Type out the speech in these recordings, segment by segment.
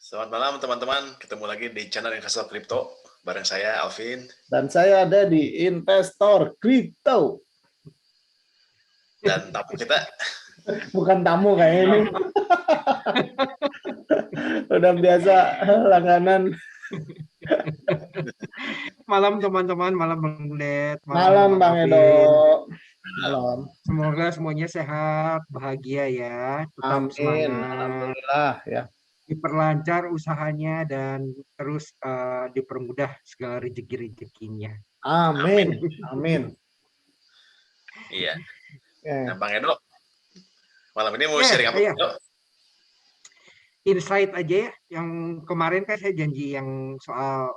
Selamat malam teman-teman, ketemu lagi di channel Investor Crypto bareng saya Alvin. Dan saya ada di Investor Crypto. Dan tamu kita Bukan tamu kayak ini. Udah biasa langganan. Malam teman-teman, malam Bang Ded, Malam Bang Edo. Malam. Semoga semuanya sehat, bahagia ya, tetap Amin. semangat, Alhamdulillah ya. diperlancar usahanya dan terus dipermudah segala rezeki-rezekinya. Amin. Amin. Iya. Nah, Bang Edo, malam ini mau Ya, sharing apa? iya. Insight aja ya, yang kemarin kan saya janji yang soal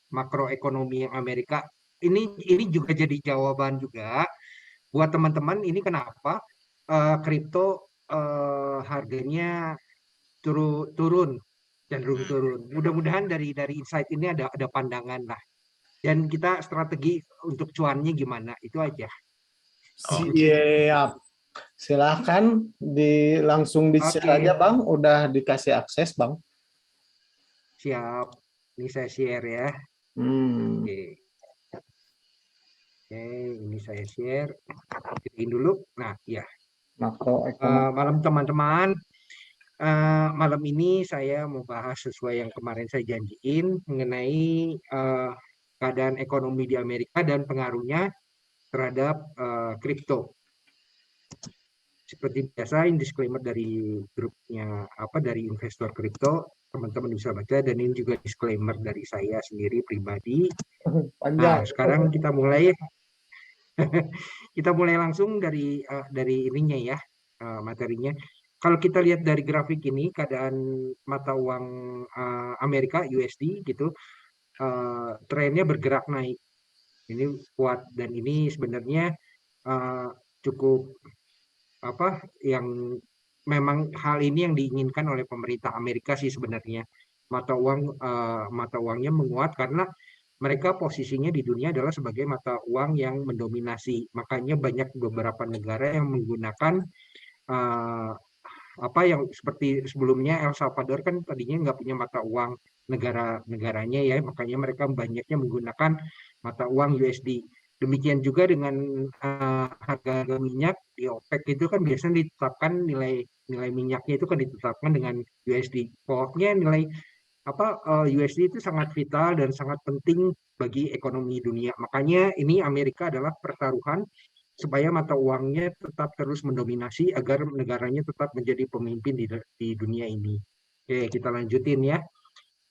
makroekonomi yang Amerika. Ini juga jadi jawaban juga buat teman-teman. Ini kenapa kripto harganya turun, cenderung turun. Mudah-mudahan dari insight ini ada pandangan lah. Dan kita strategi untuk cuannya gimana, itu aja. Siap. Silahkan langsung di-share aja Bang, udah dikasih akses Bang. Siap, ini saya share ya. Oke, ini saya share. Ketiin dulu. Nah, ya. Makroekonomi. Malam teman-teman. Malam ini saya mau bahas sesuai yang kemarin saya janjiin mengenai keadaan ekonomi di Amerika dan pengaruhnya terhadap kripto. Seperti biasa, ini disclaimer dari grupnya dari investor kripto, teman-teman bisa baca, dan ini juga disclaimer dari saya sendiri pribadi. Nah, sekarang kita mulai langsung dari ininya ya, materinya. Kalau kita lihat dari grafik ini, keadaan mata uang Amerika USD gitu, trennya bergerak naik. Ini kuat, dan ini sebenarnya cukup yang memang hal ini yang diinginkan oleh pemerintah Amerika sih sebenarnya. Mata uangnya menguat karena mereka posisinya di dunia adalah sebagai mata uang yang mendominasi. Makanya banyak beberapa negara yang menggunakan yang seperti sebelumnya El Salvador kan tadinya nggak punya mata uang negaranya ya, makanya mereka banyaknya menggunakan mata uang USD. Demikian juga dengan harga minyak di OPEC itu kan biasanya ditetapkan nilai minyaknya itu kan ditetapkan dengan USD. Pokoknya nilai USD itu sangat vital dan sangat penting bagi ekonomi dunia. Makanya ini Amerika adalah pertaruhan supaya mata uangnya tetap terus mendominasi agar negaranya tetap menjadi pemimpin di dunia ini. Oke, kita lanjutin ya.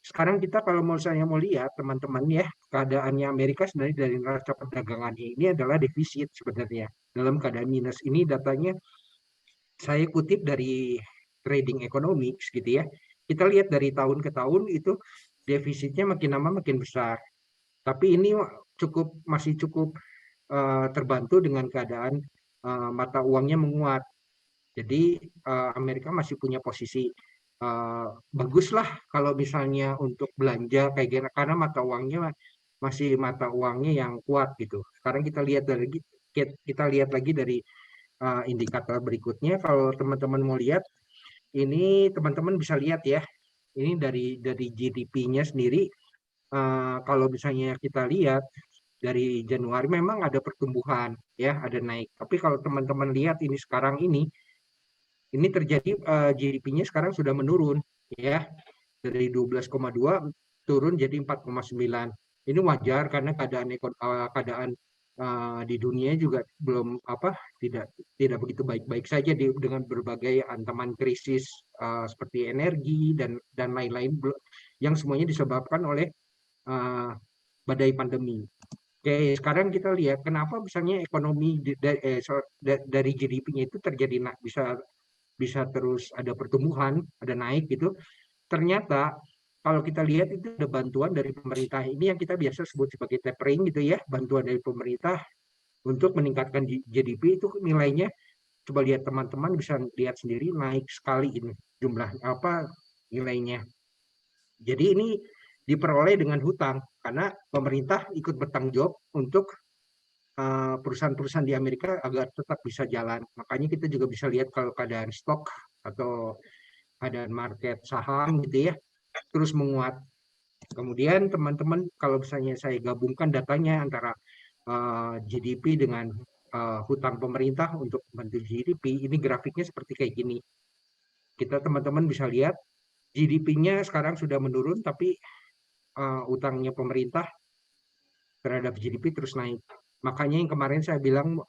Sekarang kita kalau saya mau lihat teman-teman ya, keadaannya Amerika sebenarnya dari neraca perdagangannya ini adalah defisit sebenarnya. Dalam keadaan minus ini datanya saya kutip dari Trading Economics gitu ya. Kita lihat dari tahun ke tahun itu defisitnya makin lama makin besar. Tapi ini masih cukup terbantu dengan keadaan mata uangnya menguat. Jadi Amerika masih punya posisi bagus lah kalau misalnya untuk belanja kayak gini karena masih mata uangnya yang kuat gitu. Sekarang kita lihat lagi dari indikator berikutnya. Kalau teman-teman mau lihat, ini teman-teman bisa lihat ya. Ini dari GDP-nya sendiri. Kalau misalnya kita lihat dari Januari memang ada pertumbuhan ya, ada naik. Tapi kalau teman-teman lihat ini sekarang ini terjadi GDP-nya sekarang sudah menurun ya, dari 12,2 turun jadi 4,9. Ini wajar karena keadaan di dunia juga belum tidak begitu baik-baik saja dengan berbagai ancaman krisis seperti energi dan lain-lain yang semuanya disebabkan oleh badai pandemi. Oke, sekarang kita lihat kenapa misalnya ekonomi dari GDP-nya itu terjadi bisa terus ada pertumbuhan, ada naik gitu. Ternyata kalau kita lihat itu ada bantuan dari pemerintah ini yang kita biasa sebut sebagai tapering gitu ya, bantuan dari pemerintah untuk meningkatkan GDP itu nilainya, coba lihat teman-teman bisa lihat sendiri naik sekali ini jumlah nilainya. Jadi ini diperoleh dengan hutang karena pemerintah ikut bertanggung jawab untuk perusahaan-perusahaan di Amerika agar tetap bisa jalan. Makanya kita juga bisa lihat kalau keadaan stok atau keadaan market saham gitu ya, terus menguat. Kemudian teman-teman kalau misalnya saya gabungkan datanya antara GDP dengan hutang pemerintah untuk bantu GDP, ini grafiknya seperti kayak gini. Kita teman-teman bisa lihat GDP-nya sekarang sudah menurun, tapi utangnya pemerintah terhadap GDP terus naik. Makanya yang kemarin saya bilang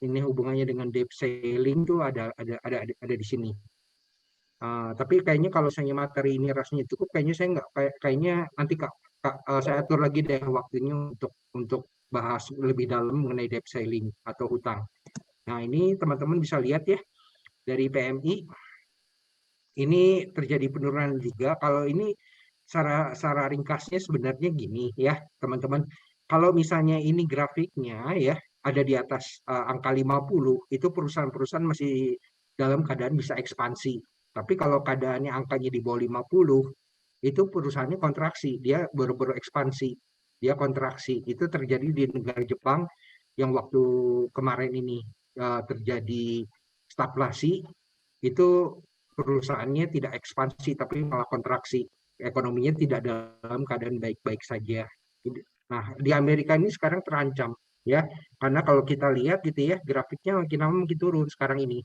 ini hubungannya dengan debt ceiling tuh ada di sini. Tapi kayaknya kalau saya materi ini rasanya cukup, kayaknya saya nggak kayaknya nanti saya atur lagi deh waktunya untuk bahas lebih dalam mengenai debt ceiling atau hutang. Nah ini teman-teman bisa lihat ya dari PMI ini terjadi penurunan juga. Kalau ini secara ringkasnya sebenarnya gini ya teman-teman. Kalau misalnya ini grafiknya ya ada di atas angka 50, itu perusahaan-perusahaan masih dalam keadaan bisa ekspansi. Tapi kalau keadaannya angkanya di bawah 50, itu perusahaannya kontraksi, dia baru-baru ekspansi, dia kontraksi. Itu terjadi di negara Jepang yang waktu kemarin ini terjadi stagflasi, itu perusahaannya tidak ekspansi tapi malah kontraksi, ekonominya tidak dalam keadaan baik-baik saja. Nah, di Amerika ini sekarang terancam ya, karena kalau kita lihat gitu ya, grafiknya makin lama makin turun sekarang ini.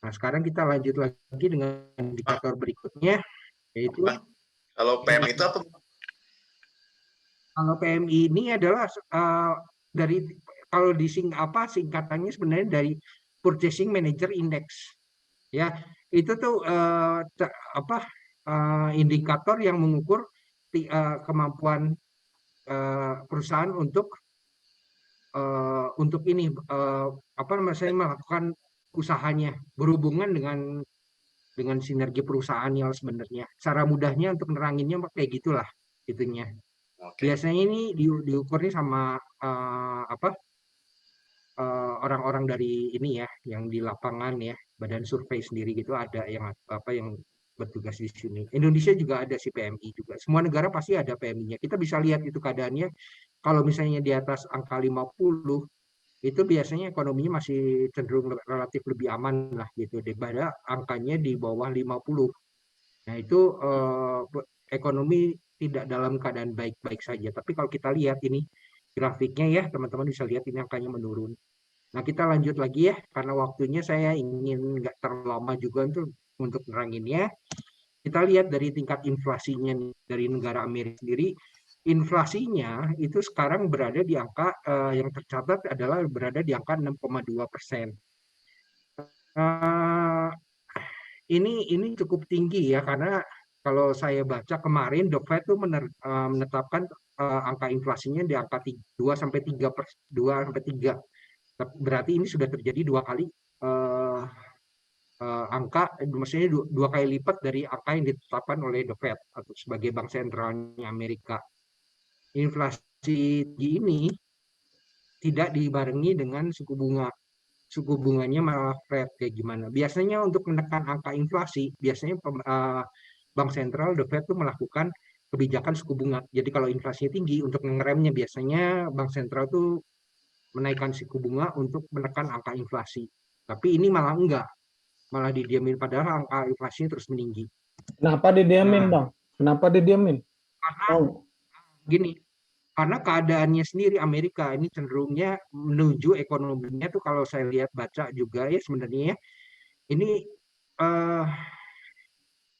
Nah, sekarang kita lanjut lagi dengan indikator berikutnya, yaitu kalau PM itu apa? Kalau PMI ini adalah dari kalau singkatannya sebenarnya dari Purchasing Manager Index. Ya, itu tuh indikator yang mengukur kemampuan perusahaan untuk ini saya melakukan usahanya berhubungan dengan sinergi perusahaannya sebenarnya. Cara mudahnya untuk neranginnya kayak gitulah itunya. Biasanya ini diukurnya sama orang-orang dari ini ya, yang di lapangan ya, badan survei sendiri gitu ada yang bertugas di sini. Indonesia juga ada si PMI juga. Semua negara pasti ada PMI-nya. Kita bisa lihat itu keadaannya. Kalau misalnya di atas angka 50, itu biasanya ekonominya masih cenderung relatif lebih aman lah gitu daripada angkanya di bawah 50. Nah, itu ekonomi tidak dalam keadaan baik-baik saja. Tapi kalau kita lihat ini grafiknya ya, teman-teman bisa lihat ini angkanya menurun. Nah, kita lanjut lagi ya, karena waktunya saya ingin nggak terlalu lama juga untuk neranginnya. Kita lihat dari tingkat inflasinya dari negara Amerika sendiri. Inflasinya itu sekarang berada di angka yang tercatat adalah berada di angka 6,2%. Ini cukup tinggi ya, karena kalau saya baca kemarin The Fed itu menetapkan angka inflasinya di angka 2 sampai 3. Berarti ini sudah terjadi 2 kali angka, maksudnya dua kali lipat dari angka yang ditetapkan oleh The Fed atau sebagai bank sentralnya Amerika. Inflasi ini tidak dibarengi dengan suku bunga. Suku bunganya malah flat kayak gimana. Biasanya untuk menekan angka inflasi, biasanya bank sentral The Fed itu melakukan kebijakan suku bunga. Jadi kalau inflasinya tinggi, untuk mengeremnya biasanya bank sentral itu menaikkan suku bunga untuk menekan angka inflasi. Tapi ini malah enggak, malah didiamin padahal angka inflasinya terus meninggi. Kenapa didiamin, Bang? Kenapa didiamin? Karena gini, karena keadaannya sendiri Amerika ini cenderungnya menuju ekonominya tuh kalau saya lihat baca juga ya sebenarnya ini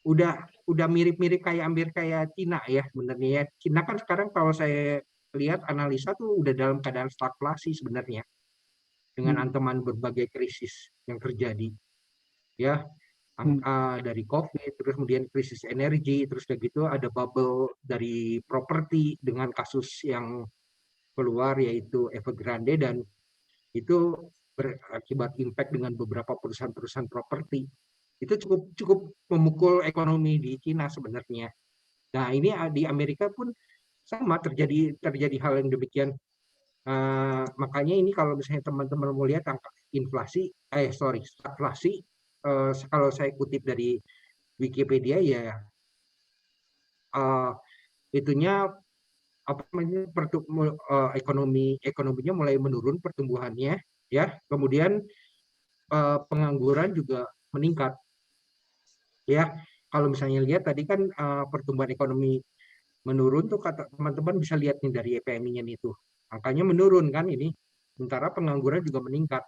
udah mirip-mirip kayak Cina ya sebenarnya ya. Cina kan sekarang kalau saya lihat analisa tuh udah dalam keadaan stagflasi sebenarnya dengan ancaman berbagai krisis yang terjadi ya, dari COVID, terus kemudian krisis energi, terus kayak gitu ada bubble dari properti dengan kasus yang keluar yaitu Evergrande, dan itu berakibat impact dengan beberapa perusahaan-perusahaan properti. Itu cukup memukul ekonomi di Cina sebenarnya. Nah, ini di Amerika pun sama terjadi hal yang demikian. Makanya ini kalau misalnya teman-teman mau lihat angka stagflasi, kalau saya kutip dari Wikipedia ya itunya ekonominya mulai menurun pertumbuhannya ya, kemudian pengangguran juga meningkat. ya. Kalau misalnya lihat tadi kan pertumbuhan ekonomi menurun tuh, kata teman-teman bisa lihat nih dari PMI-nya nih tuh. Angkanya menurun kan ini. Sementara pengangguran juga meningkat.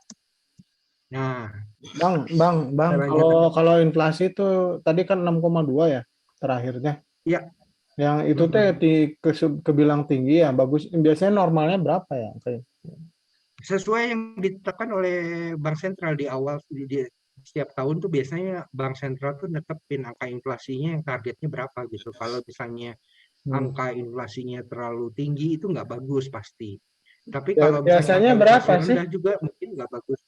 Nah, Bang, kita lanjut. kalau inflasi itu tadi kan 6,2 ya terakhirnya. Ya, Yang itu teh kebilang tinggi ya, bagus. Biasanya normalnya berapa ya? Kayak sesuai yang ditetapkan oleh Bank Sentral di awal setiap tahun tuh biasanya Bank Sentral tuh netepin angka inflasinya yang targetnya berapa gitu. Kalau misalnya hmm. angka inflasinya terlalu tinggi itu nggak bagus pasti. Tapi kalau misalnya Biasanya angka inflasi berapa sih? rendah juga mungkin nggak bagus.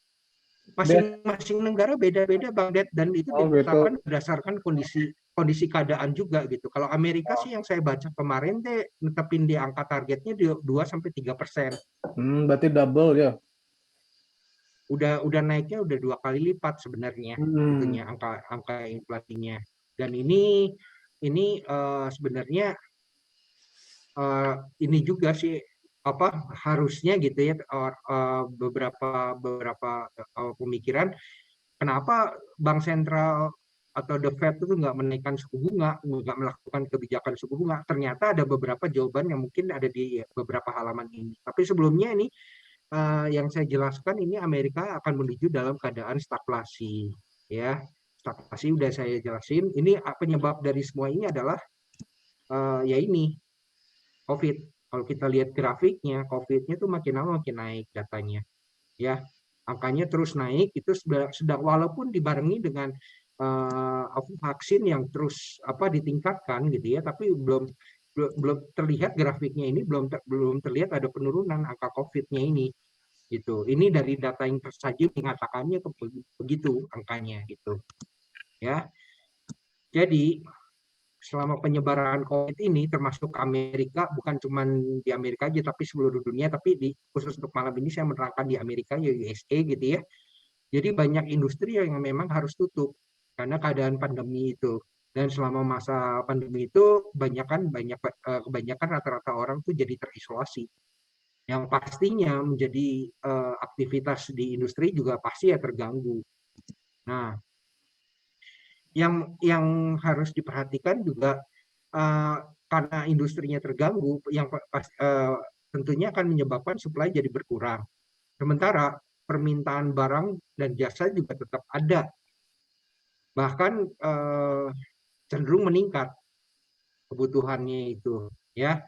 Bias Masing-masing negara beda-beda Bang Ded, dan itu oh gitu. ditetapkan berdasarkan kondisi kondisi keadaan juga gitu. Kalau Amerika sih yang saya baca kemarin deh netepin di angka targetnya di 2-3%. Berarti double ya. Udah naiknya udah 2 kali lipat sebenarnya Hmm. itunya angka angka inflasinya. Dan ini sebenarnya ini juga sih apa harusnya gitu ya, beberapa beberapa pemikiran kenapa Bank Sentral atau The Fed itu nggak menaikkan suku bunga, nggak melakukan kebijakan suku bunga. Ternyata ada beberapa jawaban yang mungkin ada di beberapa halaman ini. Tapi sebelumnya ini yang saya jelaskan, ini Amerika akan menuju dalam keadaan stagflasi, ya. Stagflasi udah saya jelasin. Ini penyebab dari semua ini adalah ya ini COVID. Kalau kita lihat grafiknya, COVID-nya tuh makin lama makin naik datanya, ya. Angkanya terus naik itu sedang walaupun dibarengi dengan vaksin yang terus ditingkatkan gitu ya, tapi belum terlihat grafiknya ini, belum terlihat ada penurunan angka COVID-nya ini gitu. Ini dari data yang tersaji mengatakannya begitu angkanya gitu, ya. Jadi selama penyebaran COVID ini termasuk Amerika, bukan cuma di Amerika aja tapi seluruh dunia, tapi khusus untuk malam ini saya menerangkan di Amerika ya, USA gitu ya. Jadi banyak industri yang memang harus tutup karena keadaan pandemi itu. Dan selama masa pandemi itu kebanyakan rata-rata orang tuh jadi terisolasi. Yang pastinya menjadi aktivitas di industri juga pasti ya terganggu. Nah, yang harus diperhatikan juga karena industrinya terganggu, yang tentunya akan menyebabkan supply jadi berkurang. Sementara permintaan barang dan jasa juga tetap ada, bahkan cenderung meningkat kebutuhannya itu, ya.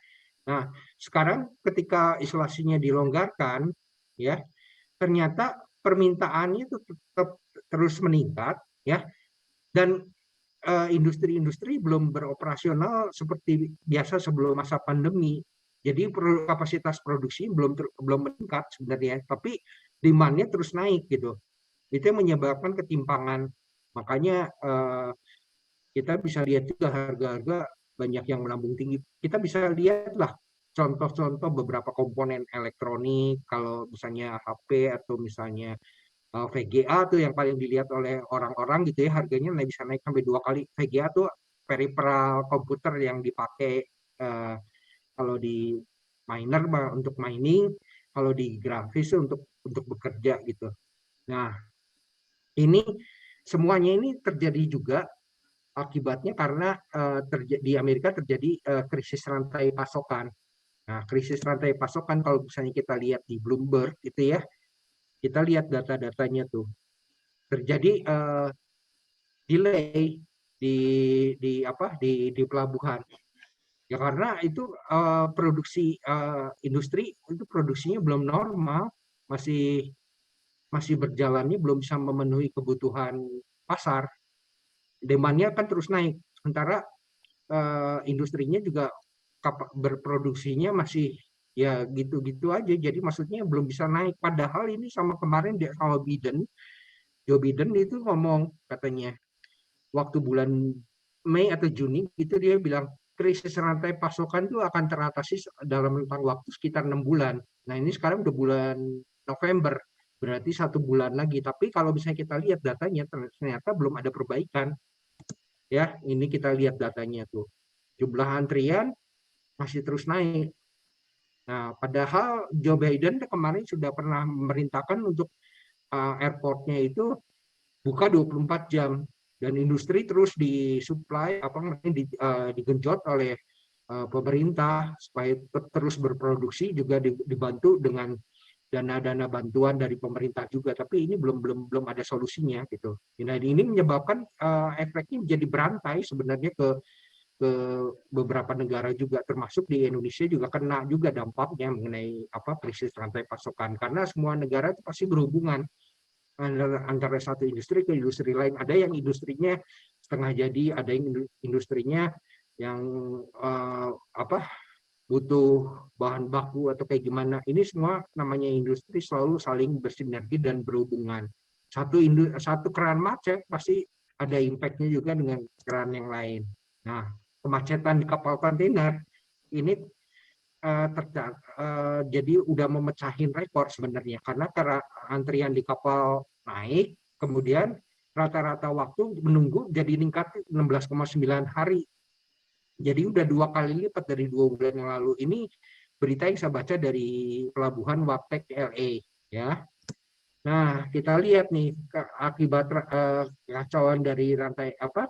Nah, sekarang ketika isolasinya dilonggarkan, ya, ternyata permintaannya itu tetap terus meningkat, ya, dan industri-industri belum beroperasional seperti biasa sebelum masa pandemi. Jadi kapasitas produksi belum meningkat sebenarnya, tapi demand-nya terus naik gitu. Itu yang menyebabkan ketimpangan. Makanya kita bisa lihat juga harga-harga banyak yang melambung tinggi. Kita bisa lihat lah contoh-contoh beberapa komponen elektronik, kalau misalnya HP atau misalnya VGA tuh yang paling dilihat oleh orang-orang gitu ya, harganya bisa naik sampai 2 kali. VGA tuh peripheral komputer yang dipakai kalau di miner untuk mining, kalau di grafis untuk bekerja gitu. Nah, ini semuanya ini terjadi juga akibatnya karena di Amerika terjadi krisis rantai pasokan. Nah, krisis rantai pasokan kalau misalnya kita lihat di Bloomberg gitu ya, kita lihat data-datanya tuh terjadi delay di pelabuhan. Ya karena itu produksi industri itu produksinya belum normal, masih masih berjalannya belum bisa memenuhi kebutuhan pasar. Demandnya kan terus naik. Sementara industrinya juga berproduksinya masih ya gitu-gitu aja. Jadi maksudnya belum bisa naik. Padahal ini sama kemarin dia sama Joe Biden itu ngomong katanya waktu bulan Mei atau Juni itu dia bilang krisis rantai pasokan itu akan teratasi dalam rentang waktu sekitar 6 bulan. Nah ini sekarang udah bulan November, berarti 1 bulan lagi. Tapi kalau misalnya kita lihat datanya ternyata belum ada perbaikan. Ya, ini kita lihat datanya tuh. Jumlah antrian masih terus naik. Nah, padahal Joe Biden kemarin sudah pernah memerintahkan untuk airportnya itu buka 24 jam. dan industri terus disuplai digenjot oleh pemerintah supaya terus berproduksi, juga dibantu dengan dana-dana bantuan dari pemerintah juga, tapi ini belum ada solusinya gitu. Nah, ini menyebabkan efeknya jadi berantai sebenarnya ke beberapa negara juga, termasuk di Indonesia juga kena juga dampaknya mengenai krisis rantai pasokan, karena semua negara itu pasti berhubungan antara satu industri ke industri lain. Ada yang industrinya setengah jadi, ada yang industrinya yang butuh bahan baku atau kayak gimana. Ini semua namanya industri selalu saling bersinergi dan berhubungan. Satu keran macet pasti ada impact-nya juga dengan keran yang lain. Nah, kemacetan di kapal kontainer ini jadi udah memecahin rekor sebenarnya, karena antrian di kapal naik, kemudian rata-rata waktu menunggu jadi meningkat 16,9 hari. Jadi udah 2 kali lipat dari 2 bulan yang lalu. Ini berita yang saya baca dari pelabuhan Waptek LA, ya. Nah, kita lihat nih akibat kacauan dari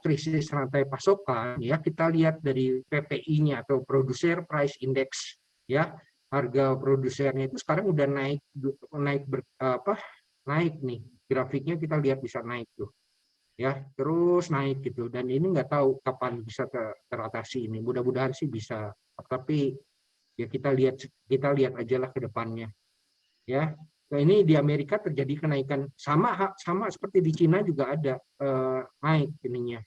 krisis rantai pasokan, ya. Kita lihat dari PPI-nya atau Producer Price Index, ya. Harga produsernya itu sekarang udah naik nih. Grafiknya kita lihat bisa naik tuh. Ya, terus naik gitu, dan ini nggak tahu kapan bisa teratasi ini. Mudah-mudahan sih bisa, tapi ya kita lihat aja lah ke depannya, ya. Nah, ini di Amerika terjadi kenaikan sama seperti di Cina juga ada naik ininya.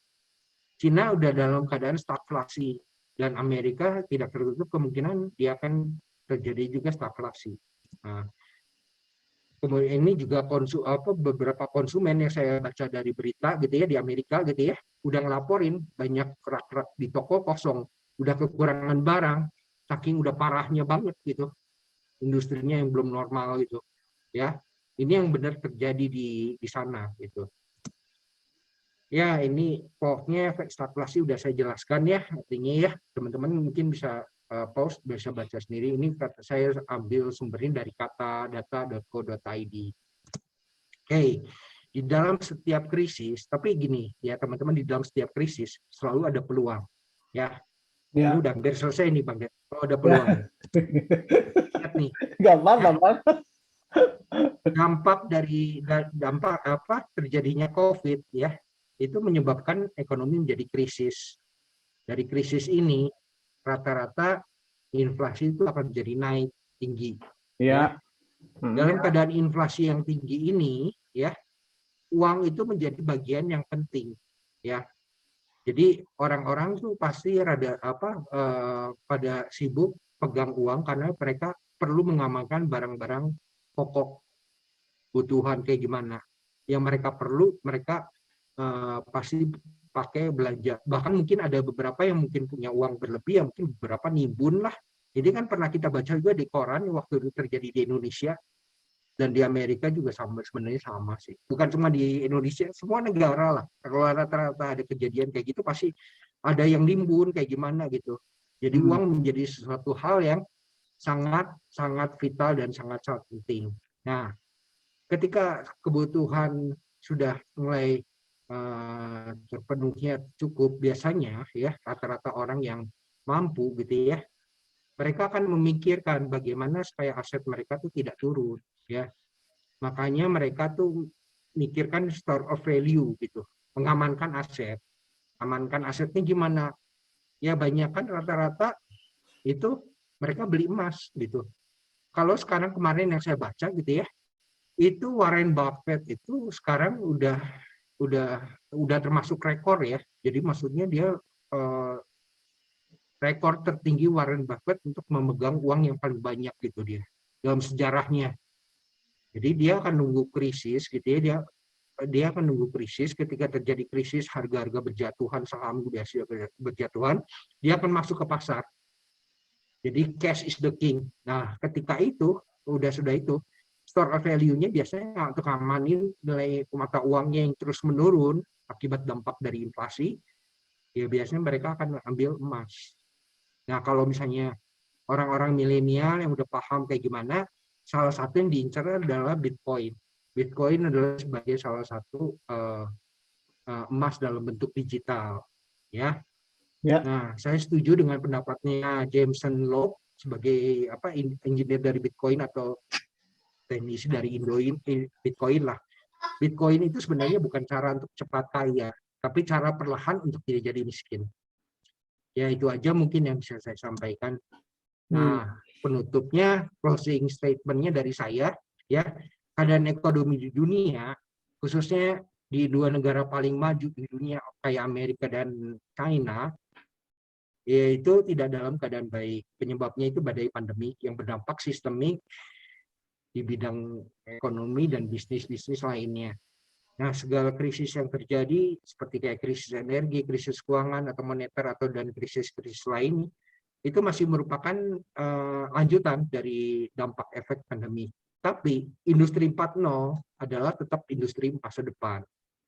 Cina udah dalam keadaan stagflasi, dan Amerika tidak tertutup kemungkinan dia akan terjadi juga stagflasi. Nah, kemudian ini juga beberapa konsumen yang saya baca dari berita gitu ya, di Amerika gitu ya, udah ngelaporin banyak rak-rak di toko kosong, udah kekurangan barang, saking udah parahnya banget gitu, industrinya yang belum normal gitu, ya. Ini yang benar terjadi di sana gitu. Ya, ini pokoknya efek stagflasi udah saya jelaskan ya, artinya ya, teman-teman mungkin bisa pause, bisa baca sendiri. Ini saya ambil sumbernya dari katadata.co.id. Oke, di dalam setiap krisis, tapi gini ya teman-teman, di dalam setiap krisis selalu ada peluang. Ya, ini udah hampir selesai nih Bang. Oh, ada peluang. Lihat nih. Gampang. Dampak terjadinya COVID ya, itu menyebabkan ekonomi menjadi krisis. Dari krisis ini rata-rata inflasi itu akan jadi naik tinggi. Ya. Dalam keadaan inflasi yang tinggi ini, ya, uang itu menjadi bagian yang penting, ya. Jadi orang-orang tuh pasti pada sibuk pegang uang karena mereka perlu mengamankan barang-barang pokok kebutuhan kayak gimana. Yang mereka perlu, mereka pasti pakai belanja. Bahkan mungkin ada beberapa yang mungkin punya uang berlebih, yang mungkin beberapa nimbun lah. Jadi kan pernah kita baca juga di koran waktu itu terjadi di Indonesia dan di Amerika juga sebenarnya sama sih. Bukan cuma di Indonesia, semua negara lah. Kalau rata-rata ada kejadian kayak gitu pasti ada yang nimbun kayak gimana gitu. Jadi uang menjadi sesuatu hal yang sangat vital dan sangat penting. Nah, ketika kebutuhan sudah mulai terpenuhnya cukup, biasanya ya rata-rata orang yang mampu gitu ya, mereka akan memikirkan bagaimana supaya aset mereka tuh tidak turun ya. Makanya mereka tuh mikirkan store of value gitu, mengamankan aset. Amankan asetnya gimana? Ya banyak kan rata-rata itu mereka beli emas gitu. Kalau sekarang kemarin yang saya baca gitu ya, itu Warren Buffett itu sekarang udah termasuk rekor ya. Jadi maksudnya dia rekor tertinggi Warren Buffett untuk memegang uang yang paling banyak gitu dia dalam sejarahnya. Jadi dia akan nunggu krisis gitu ya, dia akan nunggu krisis. Ketika terjadi krisis, harga-harga berjatuhan, saham biasa berjatuhan, dia akan masuk ke pasar. Jadi cash is the king. Nah, ketika itu sudah itu store of value-nya biasanya untuk amanin nilai mata uangnya yang terus menurun akibat dampak dari inflasi, ya biasanya mereka akan ambil emas. Nah, kalau misalnya orang-orang milenial yang udah paham kayak gimana, salah satu yang diincar adalah Bitcoin. Bitcoin adalah sebagai salah satu emas dalam bentuk digital, ya. Ya. Nah, saya setuju dengan pendapatnya Jameson Loeb sebagai engineer dari Bitcoin atau teknisi dari Bitcoin lah. Bitcoin itu sebenarnya bukan cara untuk cepat kaya, tapi cara perlahan untuk tidak jadi miskin. Ya, itu aja mungkin yang bisa saya sampaikan. Nah, penutupnya, closing statement-nya dari saya, ya, keadaan ekonomi di dunia, khususnya di dua negara paling maju di dunia kayak Amerika dan China, yaitu tidak dalam keadaan baik. Penyebabnya itu badai pandemi yang berdampak sistemik di bidang ekonomi dan bisnis-bisnis lainnya. Nah, segala krisis yang terjadi seperti kayak krisis energi, krisis keuangan atau moneter dan krisis-krisis lain itu masih merupakan lanjutan dari dampak efek pandemi. Tapi industri 4.0 adalah tetap industri masa depan.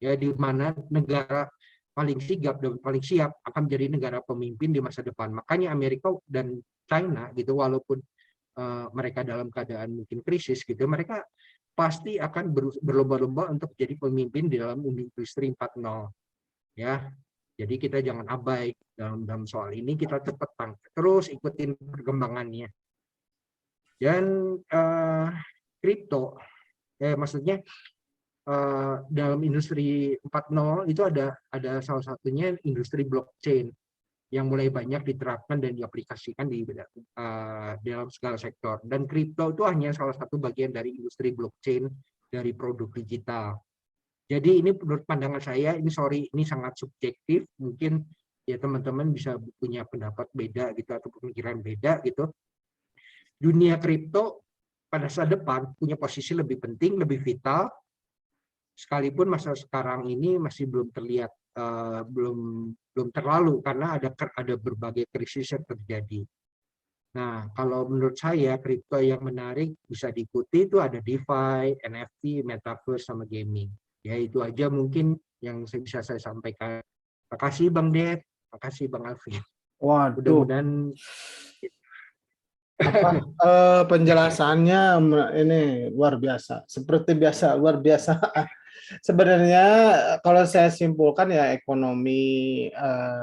Ya, di mana negara paling sigap dan paling siap akan menjadi negara pemimpin di masa depan. Makanya Amerika dan China gitu, walaupun mereka dalam keadaan mungkin krisis gitu, mereka pasti akan berlomba-lomba untuk jadi pemimpin di dalam industri 4.0. Ya, jadi kita jangan abai dalam soal ini, kita cepat terus ikutin perkembangannya. Dan kripto, maksudnya dalam industri 4.0 itu ada salah satunya industri blockchain yang mulai banyak diterapkan dan diaplikasikan di dalam segala sektor. Dan kripto itu hanya salah satu bagian dari industri blockchain dari produk digital. Jadi ini menurut pandangan saya, ini sangat subjektif, mungkin ya teman-teman bisa punya pendapat beda gitu atau pemikiran beda gitu. Dunia kripto pada saat depan punya posisi lebih penting, lebih vital, sekalipun masa sekarang ini masih belum terlihat, belum terlalu karena ada berbagai krisis yang terjadi. Nah, kalau menurut saya kripto yang menarik bisa diikuti itu ada DeFi, NFT, Metaverse, sama gaming. Ya, itu aja mungkin yang bisa saya sampaikan. Terima kasih Bang Ded, terima kasih Bang Alvin. Waduh, Mudah-mudahan penjelasannya ini luar biasa. Seperti biasa, luar biasa. Sebenarnya kalau saya simpulkan ya ekonomi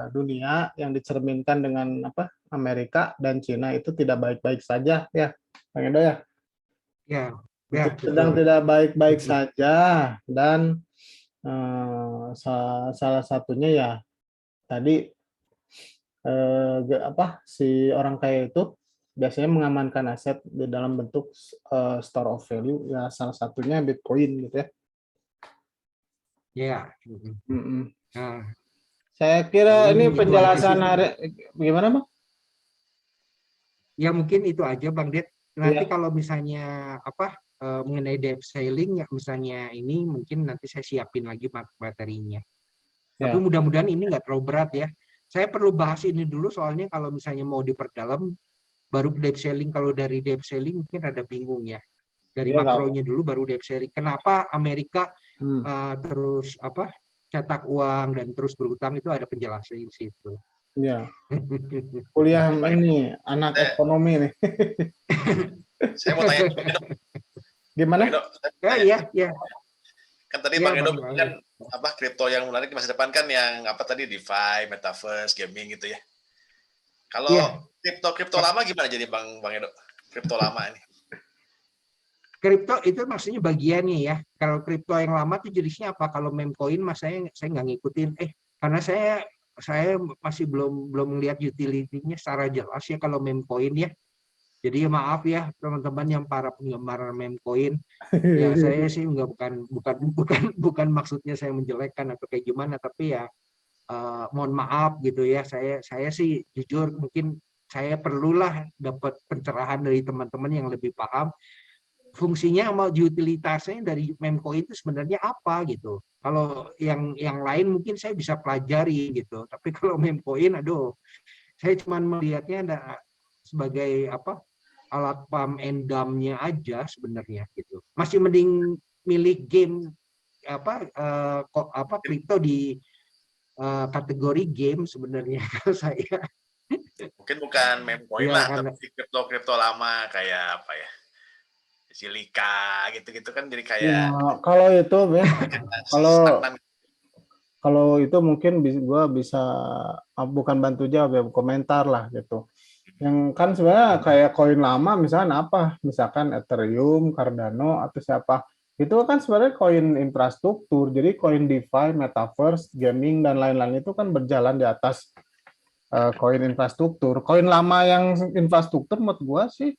dunia yang dicerminkan dengan Amerika dan Cina itu tidak baik-baik saja ya, Bang Edo ya. ya Sedang betul. tidak baik-baik saja dan salah satunya ya tadi si orang kaya itu biasanya mengamankan aset di dalam bentuk store of value ya, salah satunya Bitcoin gitu ya. Ya. Nah, saya kira ini Itu aja sih. penjelasan gimana Bang? Ya mungkin itu aja Bang Ded. Nanti Ya. kalau misalnya mengenai debt ceiling ya, misalnya ini mungkin nanti saya siapin lagi materinya. Tapi Ya. mudah-mudahan ini nggak terlalu berat ya. Saya perlu bahas ini dulu soalnya kalau misalnya mau diperdalam baru debt ceiling. Kalau dari debt ceiling mungkin ada bingung ya. Dari Ya, makronya dulu baru debt ceiling. Kenapa Amerika terus cetak uang dan terus berutang, itu ada penjelasan di situ. Ya. Kuliah ini anak ekonomi nih. Saya mau tanya Gimana? Bang Edo, Ya. kan tadi Ya, Bang Edo Bang. kan kripto yang menarik di masa depan kan yang tadi DeFi, Metaverse, gaming gitu ya. Kalau kripto lama gimana jadi Bang Edo? Kripto lama ini. Kripto itu maksudnya bagiannya ya. Kalau kripto yang lama tuh jenisnya apa? Kalau meme coin mas saya nggak ngikutin. Karena saya masih belum melihat utility-nya secara jelas ya kalau meme coin ya. Jadi maaf ya teman-teman yang para penggemar meme coin. Ya saya sih bukan maksudnya saya menjelekkan atau kayak gimana, tapi ya mohon maaf gitu ya. Saya sih jujur mungkin saya perlulah dapat pencerahan dari teman-teman yang lebih paham fungsinya sama utilitasnya dari meme coin itu sebenarnya apa gitu. Kalau yang lain mungkin saya bisa pelajari gitu. Tapi kalau meme coin, aduh, saya cuma melihatnya ada sebagai alat pump and dump-nya aja sebenarnya gitu. Masih mending milik game kripto di kategori game sebenarnya kalau saya. Mungkin bukan meme coin Ya, lah, tapi kripto lama kayak apa ya? Silika gitu-gitu kan jadi kayak kalau itu ya, kalau Kalau itu mungkin gue bisa bukan bantu jawab ya, komentar lah gitu. Yang kan sebenarnya kayak koin lama misalnya apa? Misalkan Ethereum, Cardano atau siapa. Itu kan sebenarnya koin infrastruktur. Jadi koin DeFi, Metaverse, gaming dan lain-lain itu kan berjalan di atas koin infrastruktur. Koin lama yang infrastruktur menurut gue sih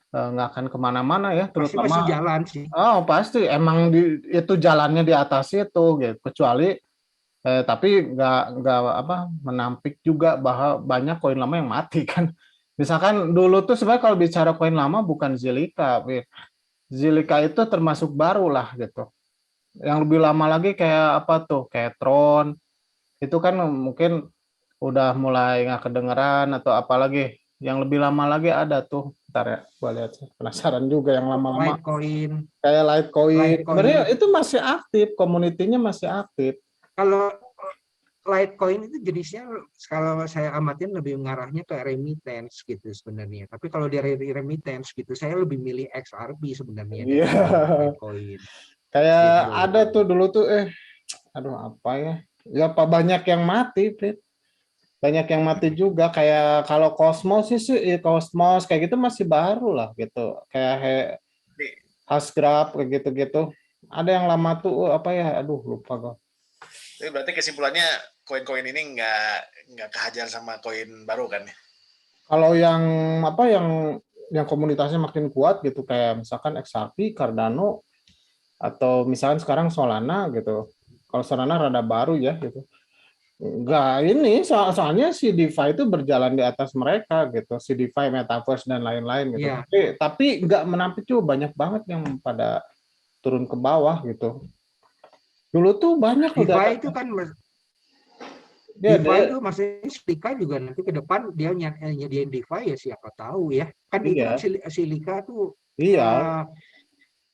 nggak akan kemana-mana ya, Pasti masih terutama jalan sih. pasti emang itu jalannya di atas itu gitu. Kecuali tapi nggak apa menampik juga bahwa banyak koin lama yang mati kan. Misalkan dulu tuh sebenarnya kalau bicara koin lama bukan Zilliqa, Zilliqa itu termasuk baru lah gitu. Yang lebih lama lagi kayak apa tuh? Kayak Tron. Itu kan mungkin udah mulai nggak kedengeran atau apalagi. Yang lebih lama lagi ada tuh. Ntar ya, gua lihat sih. Penasaran juga yang lama-lama. Litecoin. Kayak Litecoin. Sebenarnya Litecoin. itu masih aktif, komunitinya masih aktif. Kalau Litecoin itu jenisnya kalau saya amatin lebih mengarahnya ke remittance gitu sebenarnya. Tapi kalau dari remittance gitu, saya lebih milih XRP sebenarnya Iya. daripada Litecoin. Kayak Gitu. ada tuh dulu tuh aduh apa ya? Ya apa banyak yang mati, Prit. Banyak yang mati juga kayak kalau Cosmos Cosmos kayak gitu masih baru lah gitu. Kayak Hashgraph kayak gitu-gitu. Ada yang lama tuh apa ya? Aduh lupa gua. Jadi berarti kesimpulannya koin-koin ini nggak kehajar sama koin baru kan? Kalau yang apa yang komunitasnya makin kuat gitu kayak misalkan XRP, Cardano atau misalkan sekarang Solana gitu. Kalau Solana rada baru ya gitu. Enggak, ini soalnya si DeFi itu berjalan di atas mereka gitu, si DeFi, Metaverse dan lain-lain gitu. Iya. Tapi enggak menampik juga banyak banget yang pada turun ke bawah gitu. Dulu tuh banyak udah DeFi itu kan DeFi itu maksudnya Silika juga nanti ke depan dia nyediain DeFi ya siapa tahu ya. Kan itu kan Silika tuh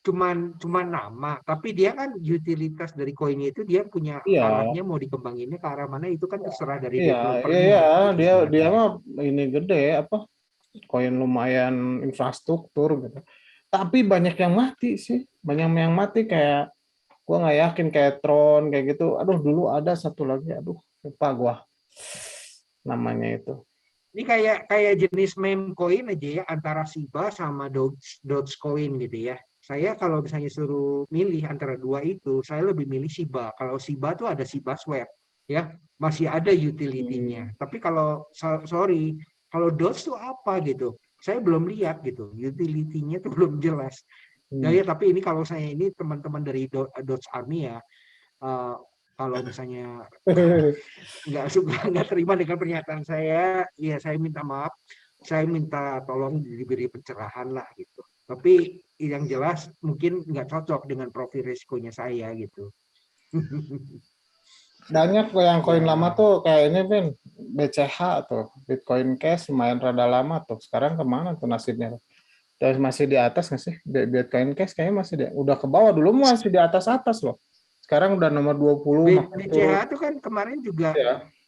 cuman nama, tapi dia kan utilitas dari koinnya itu dia punya arahnya mau dikembanginnya ke arah mana itu kan terserah dari developernya. Iya, dia mah ini gede apa koin lumayan infrastruktur gitu. Tapi banyak yang mati sih, banyak yang mati kayak gua nggak yakin kayak Tron kayak gitu. Aduh dulu ada satu lagi, aduh lupa gua namanya itu. Ini kayak jenis meme coin aja ya antara Shiba sama Dogecoin gitu ya. Saya kalau misalnya suruh milih antara dua itu, saya lebih milih Shiba. Kalau Shiba tuh ada Shiba Swap ya, masih ada utility-nya. Tapi kalau sorry, kalau Doge tuh apa gitu? Saya belum lihat gitu. Utility-nya tuh belum jelas. Ya, tapi ini kalau saya ini teman-teman dari Doge Army ya, kalau misalnya nggak terima dengan pernyataan saya, ya saya minta maaf, saya minta tolong diberi pencerahan lah gitu. Tapi yang jelas mungkin nggak cocok dengan profil risikonya saya gitu. Banyak yang koin lama tuh kayak ini Vin, BCH tuh, Bitcoin Cash lumayan rada lama tuh. Sekarang kemana tuh nasibnya? Terus masih di atas nggak sih? Bitcoin Cash kayaknya masih udah ke bawah, dulu masih di atas-atas loh. Sekarang udah nomor 20. BCH itu kan kemarin juga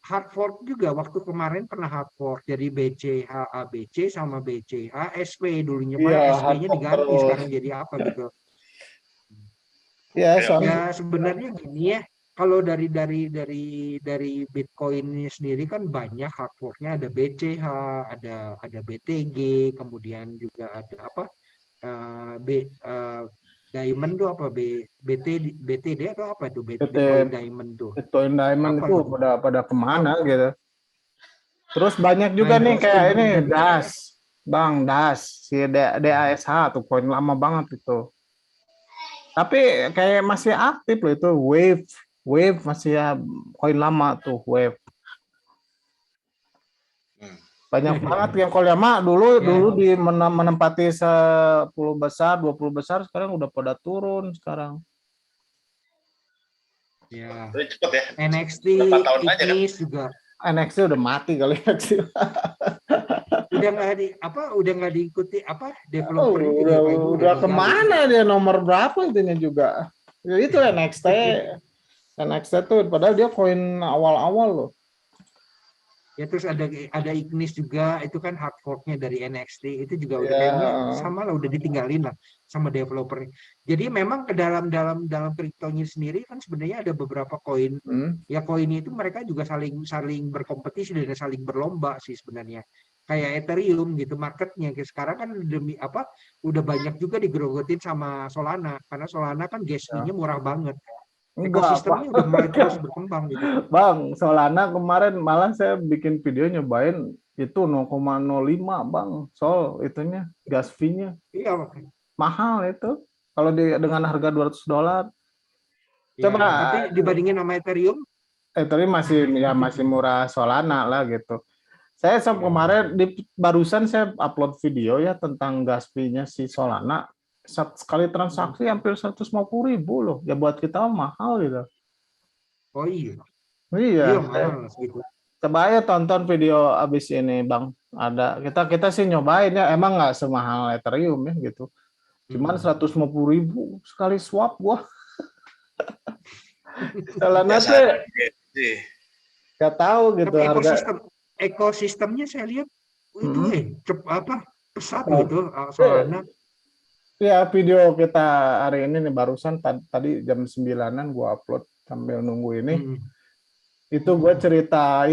hard fork juga. Waktu kemarin pernah hard fork. Jadi BCH ABC sama BCH SP dulunya. SP-nya diganti sekarang jadi apa gitu. Ya, sebenarnya gini ya. Kalau dari Bitcoin-nya sendiri kan banyak hard fork-nya, ada BCH, ada BTG, kemudian juga ada apa? Diamond tuh apa BTD atau apa tuh Bitcoin Diamond tuh? Bitcoin Diamond itu pada kemana gitu. Terus banyak juga nih kayak ini DAS, Bang DAS, si DASH tuh koin lama banget itu. Tapi kayak masih aktif loh itu Wave masih ya koin lama tuh Wave. Banyak banget yang koin lama dulu menempati 10 besar, 20 besar, sekarang udah pada turun sekarang. Ya. Cepet ya. NXT, Ignis kan? Juga. NXT udah mati kali NXT. Udah nggak diikuti developernya juga udah kemana dia nomor berapa intinya juga. Ya, itu NXT tuh padahal dia koin awal-awal loh. Ya terus ada Ignis juga, itu kan hard fork-nya dari NXT, itu juga udah Ya, kayaknya sama lah, udah ditinggalin lah sama developer. Jadi memang ke dalam kriptonya sendiri kan sebenarnya ada beberapa koin. hmm, Ya koin itu mereka juga saling saling berkompetisi dan saling berlomba sih sebenarnya. Kayak Ethereum gitu marketnya. Sekarang kan demi apa udah banyak juga digerogotin sama Solana, karena Solana kan gas ya. fee-nya murah banget. Enggak, Ekosistemnya udah mulai terus berkembang gitu. Bang, Solana kemarin malah saya bikin video nyobain itu 0,05 Bang, Sol itunya gas fee-nya Iya, mahal itu kalau dengan harga $200. ya, Coba tapi dibandingin sama Ethereum, tapi masih ya masih murah Solana lah gitu. Saya ya, kemarin barusan saya upload video ya tentang gas fee-nya si Solana. Sekali transaksi hampir 150.000 loh. Ya buat kita mahal gitu. oh iya, Iya, iya mahal segitu. coba aja tonton video abis ini Bang. Ada kita sih nyobain ya. Emang nggak semahal Ethereum ya gitu. Cuman Hmm. 150.000 sekali swap gua. Solana Biasa tuh sih. nggak tahu gitu Tapi harga. ekosistemnya saya lihat itu Mm-mm. apa pesat Oh, gitu Solana. ya video kita hari ini nih barusan tadi jam 9-an gua upload sambil nunggu ini. Hmm. Itu gue cerita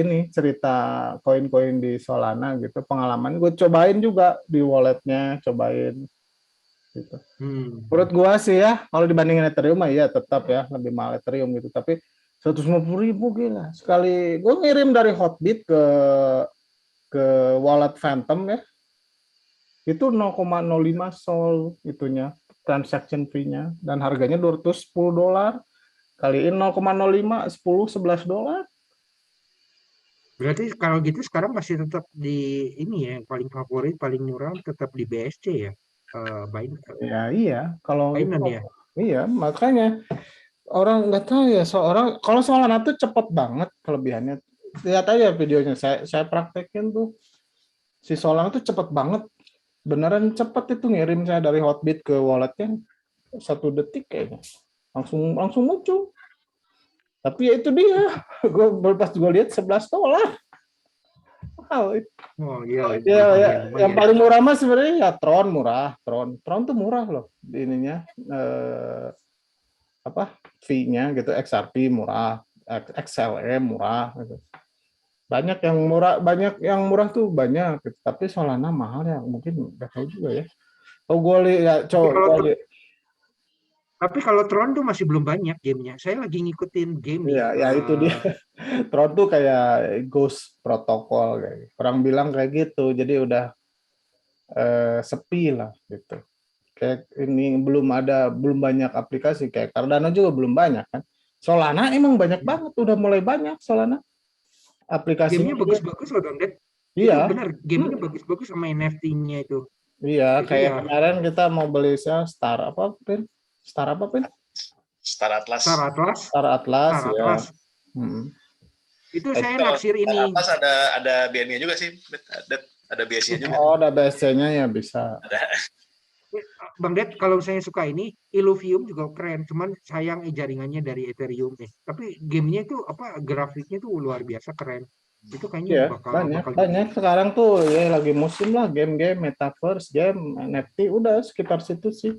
koin-koin di Solana gitu, pengalaman gue cobain juga di walletnya, cobain gitu. Hmm. Menurut gue sih ya, kalau dibandingin Ethereum mah ya tetap ya lebih mahal Ethereum gitu, tapi 150.000 gila sekali. Gue ngirim dari Hotbit ke wallet Phantom ya, itu 0,05 Sol itunya transaction fee-nya, dan harganya $210, kaliin 0,05, 10-11 dolar. Berarti kalau gitu sekarang masih tetap di ini ya, yang paling favorit, paling murah tetap di BSC ya. Ya iya, kalau itu Binance ya. iya makanya orang nggak tahu ya seorang kalau Solana tuh cepet banget kelebihannya. Lihat aja videonya saya praktekin tuh si Solana tuh cepet banget, beneran cepet itu ngirim saya dari Hotbit ke walletnya 1 detik kayaknya langsung langsung muncul. Tapi ya itu dia, gue pas gue lihat $11. Wow, Oh iya, ya, ya, lumayan yang lumayan. paling murah mah sebenarnya ya Tron murah, Tron tuh murah loh di ininya apa fee-nya gitu, XRP murah, XLM murah gitu. Banyak yang murah tuh banyak gitu. Tapi Solana mahal ya mungkin nggak tahu juga ya. Oh gue lihat Tapi kalau coba tapi kalau Tron tuh masih belum banyak gamenya. Saya lagi ngikutin game nih. ya ya itu dia. Tron tuh kayak Ghost Protocol kayak gitu. Orang bilang kayak gitu. Jadi udah sepi lah gitu. Kayak ini belum banyak aplikasi kayak Cardano juga belum banyak kan. Solana emang banyak banget, udah mulai banyak Solana aplikasinya Gamenya juga. bagus-bagus loh Bang Ded. Itu Iya, benar, gamenya bagus-bagus sama NFT-nya itu. iya Itu kayak ya kemarin kita mau beli Star apa Pin? Star apa Pin? Star Atlas. Star Atlas. Star Atlas Star ya. Atlas. Itu saya Kalau naksir Star ini. Atlas ada BN-nya juga sih. Ada BSC-nya juga. Oh, ada BSC-nya ya bisa. Ada. Bang Ded, kalau saya suka ini, Illuvium juga keren. Cuman sayang jaringannya dari Ethereum nih. Tapi gamenya itu apa grafiknya tuh luar biasa keren. Itu kayaknya Iya, bakal banyak bakal banyak sekarang tuh ya lagi musim lah game-game metaverse, game NFT udah sekitar situ sih.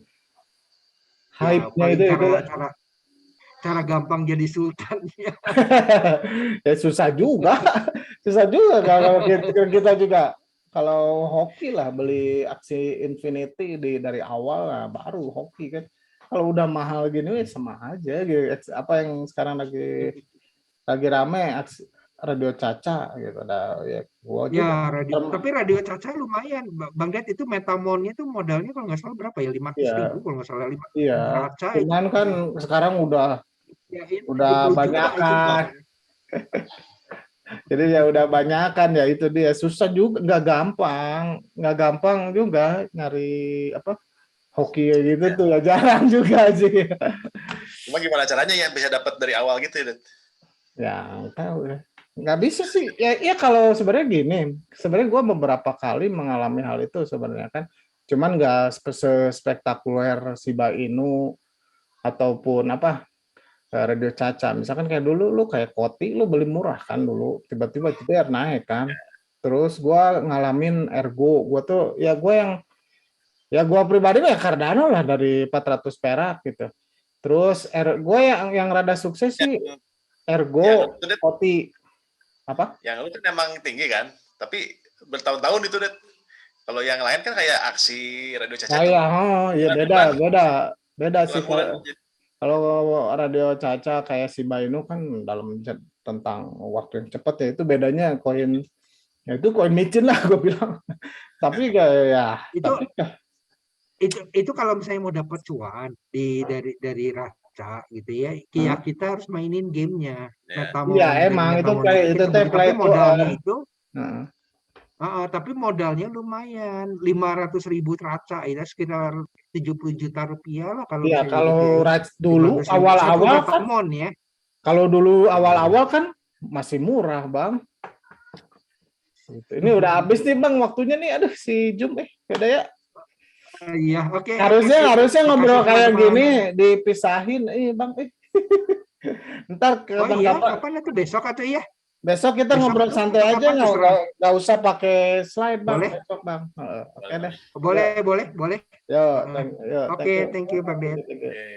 ya Hype-nya paling itu cara cara cara gampang jadi sultan ya. ya susah juga. Susah juga kalau kita juga kalau hoki lah beli aksi Infinity dari awal lah baru hoki kan. Kalau udah mahal gini sama aja gitu. Apa yang sekarang lagi rame aksi Radio Caca gitu. Ada ya gua Ya, juga. tapi radio Caca lumayan. Bang Ded itu Metamonnya tuh modalnya kalau nggak salah berapa ya? 500.000 Iya, kalau nggak salah. iya. Caca itu Cuman kan sekarang udah ya, banyak 70 juta itu kan. Jadi ya udah banyak kan ya itu dia susah juga nggak gampang juga nyari apa hoki gitu Ya. tuh ya jarang juga sih. Cuma gimana caranya ya bisa dapat dari awal gitu ya? Ya nggak tahu ya. Nggak bisa sih ya kalau sebenarnya gini sebenarnya gue beberapa kali mengalami hal itu sebenarnya kan cuman nggak spektakuler Shiba Inu ataupun apa radio Caca. Misalkan kayak dulu lu kayak Koti lu beli murah kan dulu, tiba-tiba CTR naik kan. Terus gua ngalamin Ergo, gua pribadi mah ya Cardano lah dari 400 perak gitu. Terus gue yang rada sukses sih Yang Ergo, itu, Det, Koti apa? yang lu kan emang tinggi kan, tapi bertahun-tahun itu, Det. Kalau yang lain kan kayak aksi Radio Caca tuh Kayak ya bulan-bulan, beda sih bulan-bulan. kalau radio Caca kayak si Bainu kan tentang waktu yang cepat ya itu bedanya koin ya itu koin micin lah gue bilang. Tapi kayak ya Itu itu kalau misalnya mau dapat cuan dari raca gitu ya, kita harus mainin gamenya. Ya. Iya emang itu play itu teh play tapi modalnya itu, Heeh. tapi modalnya lumayan, 500.000 raca, itu sekitar 70 juta rupiah lah kalau Iya misalnya kalau digedein. dulu 500.000. Saya awal-awal punya kan Pokemon ya. kalau dulu awal-awal kan masih murah bang. Gitu. Ini udah habis nih bang waktunya nih, aduh si Jum beda ya. Iya, oke. Harusnya ngobrol Makasih, kayak teman-teman. gini dipisahin, bang. Ntar Oh iya, kapan-kapan kapan itu, besok atau iya? besok kita Besok ngobrol tuh, santai atau aja, kapan, terserah. nggak usah pakai slide bang Boleh? besok bang. Oke deh. Boleh. Yo, Oke, thank you. thank you, Bang Den. Thank you. Oke.